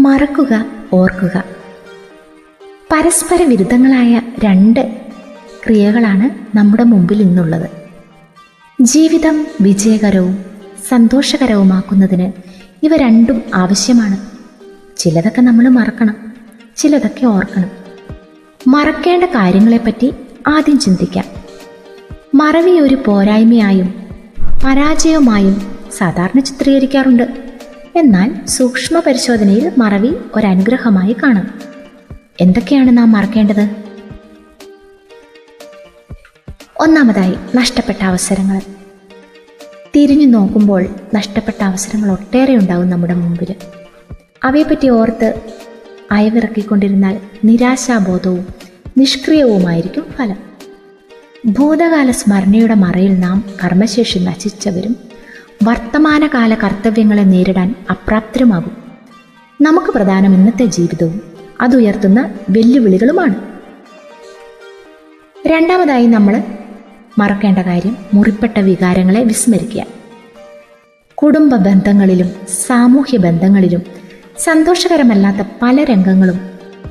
മറക്കുക, ഓർക്കുക. പരസ്പര വിരുദ്ധങ്ങളായ രണ്ട് ക്രിയകളാണ് നമ്മുടെ മുമ്പിൽ ഇന്നുള്ളത്. ജീവിതം വിജയകരവും സന്തോഷകരവുമാക്കുന്നതിന് ഇവ രണ്ടും ആവശ്യമാണ്. ചിലതൊക്കെ നമ്മൾ മറക്കണം, ചിലതൊക്കെ ഓർക്കണം. മറക്കേണ്ട കാര്യങ്ങളെപ്പറ്റി ആദ്യം ചിന്തിക്കാം. മറവി ഒരു പോരായ്മയായും പരാജയവുമായും സാധാരണ ചിത്രീകരിക്കാറുണ്ട്. എന്നാൽ സൂക്ഷ്മ പരിശോധനയിൽ മറവി ഒരനുഗ്രഹമായി കാണാം. എന്തൊക്കെയാണ് നാം മറക്കേണ്ടത്? ഒന്നാമതായി, നഷ്ടപ്പെട്ട അവസരങ്ങൾ. തിരിഞ്ഞു നോക്കുമ്പോൾ നഷ്ടപ്പെട്ട അവസരങ്ങൾ ഒട്ടേറെ ഉണ്ടാവും നമ്മുടെ മുമ്പിൽ. അവയെപ്പറ്റി ഓർത്ത് അയവിറക്കിക്കൊണ്ടിരുന്നാൽ നിരാശാബോധവും നിഷ്ക്രിയവുമായിരിക്കും ഫലം. ഭൂതകാല സ്മരണയുടെ മറയിൽ നാം കർമ്മശേഷി നശിച്ചവരും വർത്തമാനകാല കർത്തവ്യങ്ങളെ നേരിടാൻ അപ്രാപ്തരുമാകും. നമുക്ക് പ്രധാനം ഇന്നത്തെ ജീവിതവും അതുയർത്തുന്ന വെല്ലുവിളികളുമാണ്. രണ്ടാമതായി നമ്മൾ മറക്കേണ്ട കാര്യം മുറിപ്പെട്ട വികാരങ്ങളെ വിസ്മരിക്കുക. കുടുംബ ബന്ധങ്ങളിലും സാമൂഹ്യ ബന്ധങ്ങളിലും സന്തോഷകരമല്ലാത്ത പല രംഗങ്ങളും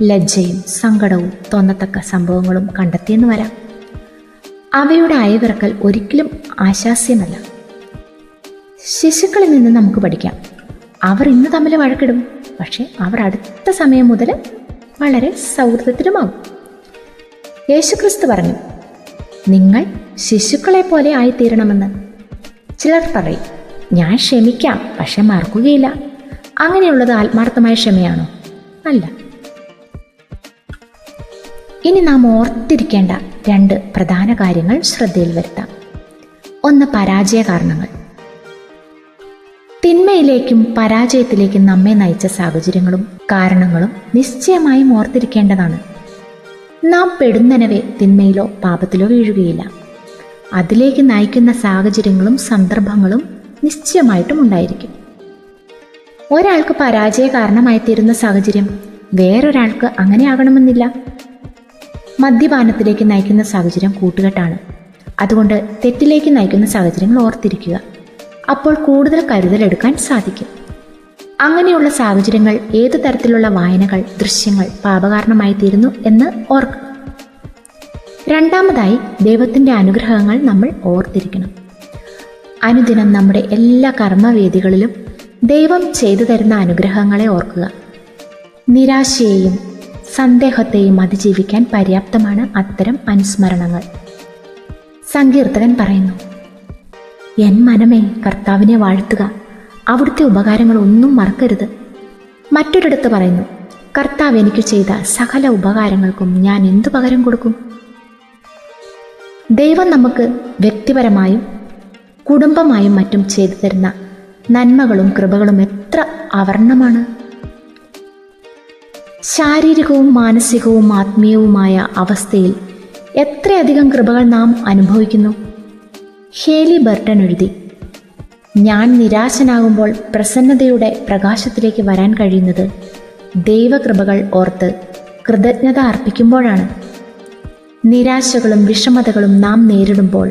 ലജ്ജയും സങ്കടവും തോന്നത്തക്ക സംഭവങ്ങളും കണ്ടെത്തിയെന്ന് വരാം. അവയുടെ അയവിറക്കൽ ഒരിക്കലും ആശാസ്യമല്ല. ശിശുക്കളിൽ നിന്ന് നമുക്ക് പഠിക്കാം. അവർ ഇന്ന് തമ്മിൽ വഴക്കിടും, പക്ഷെ അവർ അടുത്ത സമയം മുതൽ വളരെ സൗഹൃദത്തിലുമാകും. യേശുക്രിസ്തു പറഞ്ഞു, നിങ്ങൾ ശിശുക്കളെ പോലെ ആയിത്തീരണമെന്ന്. ചിലർ പറയും, ഞാൻ ക്ഷമിക്കാം പക്ഷെ മറക്കുകയില്ല. അങ്ങനെയുള്ളത് ആത്മാർത്ഥമായ ക്ഷമയാണോ? അല്ല. ഇനി നാം ഓർത്തിരിക്കേണ്ട രണ്ട് പ്രധാന കാര്യങ്ങൾ ശ്രദ്ധയിൽ വരുത്താം. ഒന്ന്, പരാജയ കാരണങ്ങൾ. തിന്മയിലേക്കും പരാജയത്തിലേക്കും നമ്മെ നയിച്ച സാഹചര്യങ്ങളും കാരണങ്ങളും നിശ്ചയമായും ഓർത്തിരിക്കേണ്ടതാണ്. നാം പെടുന്നനവെ തിന്മയിലോ പാപത്തിലോ വീഴുകയില്ല. അതിലേക്ക് നയിക്കുന്ന സാഹചര്യങ്ങളും സന്ദർഭങ്ങളും നിശ്ചയമായിട്ടും ഉണ്ടായിരിക്കും. ഒരാൾക്ക് പരാജയ കാരണമായി തീരുന്ന സാഹചര്യം വേറൊരാൾക്ക് അങ്ങനെ ആകണമെന്നില്ല. മദ്യപാനത്തിലേക്ക് നയിക്കുന്ന സാഹചര്യം കൂട്ടുകെട്ടാണ്. അതുകൊണ്ട് തെറ്റിലേക്ക് നയിക്കുന്ന സാഹചര്യങ്ങൾ ഓർത്തിരിക്കുക. അപ്പോൾ കൂടുതൽ കരുതലെടുക്കാൻ സാധിക്കും. അങ്ങനെയുള്ള സാഹചര്യങ്ങൾ ഏതു തരത്തിലുള്ള വായനകൾ, ദൃശ്യങ്ങൾ പാപകാരണമായി തീരുന്നു എന്ന് ഓർക്കുക. രണ്ടാമതായി, ദൈവത്തിൻ്റെ അനുഗ്രഹങ്ങൾ നമ്മൾ ഓർത്തിരിക്കണം. അനുദിനം നമ്മുടെ എല്ലാ കർമ്മവേദികളിലും ദൈവം ചെയ്തു തരുന്ന അനുഗ്രഹങ്ങളെ ഓർക്കുക. നിരാശയെയും സന്ദേഹത്തെയും അതിജീവിക്കാൻ പര്യാപ്തമാണ് അത്തരം അനുസ്മരണങ്ങൾ. സങ്കീർത്തകൻ പറയുന്നു, എൻ മനമേ കർത്താവിനെ വാഴ്ത്തുക, അവിടുത്തെ ഉപകാരങ്ങൾ ഒന്നും മറക്കരുത്. മറ്റൊരിടത്ത് പറയുന്നു, കർത്താവ് എനിക്ക് ചെയ്ത സകല ഉപകാരങ്ങൾക്കും ഞാൻ എന്തു പകരം കൊടുക്കും? ദൈവം നമുക്ക് വ്യക്തിപരമായും കുടുംബമായും മറ്റും ചെയ്തു തരുന്ന നന്മകളും കൃപകളും എത്ര അവർണ്ണമാണ്. ശാരീരികവും മാനസികവും ആത്മീയവുമായ അവസ്ഥയിൽ എത്രയധികം കൃപകൾ നാം അനുഭവിക്കുന്നു. ഹേലി ബർട്ടൺ എഴുതി, ഞാൻ നിരാശനാകുമ്പോൾ പ്രസന്നതയുടെ പ്രകാശത്തിലേക്ക് വരാൻ കഴിയുന്നത് ദൈവകൃപകൾ ഓർത്ത് കൃതജ്ഞത അർപ്പിക്കുമ്പോഴാണ്. നിരാശകളും വിഷമതകളും നാം നേരിടുമ്പോൾ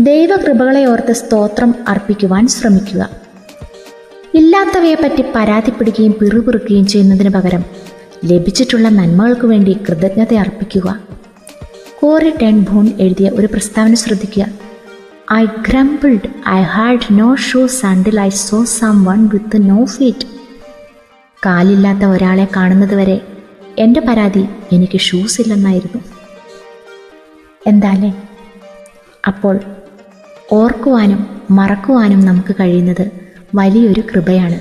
ദൈവകൃപകളെ ഓർത്ത് സ്തോത്രം അർപ്പിക്കുവാൻ ശ്രമിക്കുക. ഇല്ലാത്തവയെപ്പറ്റി പരാതിപ്പെടുകയും പിറുപിറുക്കുകയും ചെയ്യുന്നതിന് പകരം ലഭിച്ചിട്ടുള്ള നന്മകൾക്ക് വേണ്ടി കൃതജ്ഞത അർപ്പിക്കുക. കോറി ടെൻ ബൂൺ എഴുതിയ ഒരു പ്രസ്താവന ശ്രദ്ധിക്കുക. I grumbled I had no shoes until I saw someone with no feet. കാലില്ലാത്ത ഒരാളെ കാണുന്നതുവരെ എൻ്റെ പരാതി എനിക്ക് ഷൂസ് ഇല്ലെന്നായിരുന്നു. എന്താല്ലേ? അപ്പോൾ ഓർക്കുവാനും മറക്കുവാനും നമുക്ക് കഴിയുന്നത് വലിയൊരു കൃപയാണ്.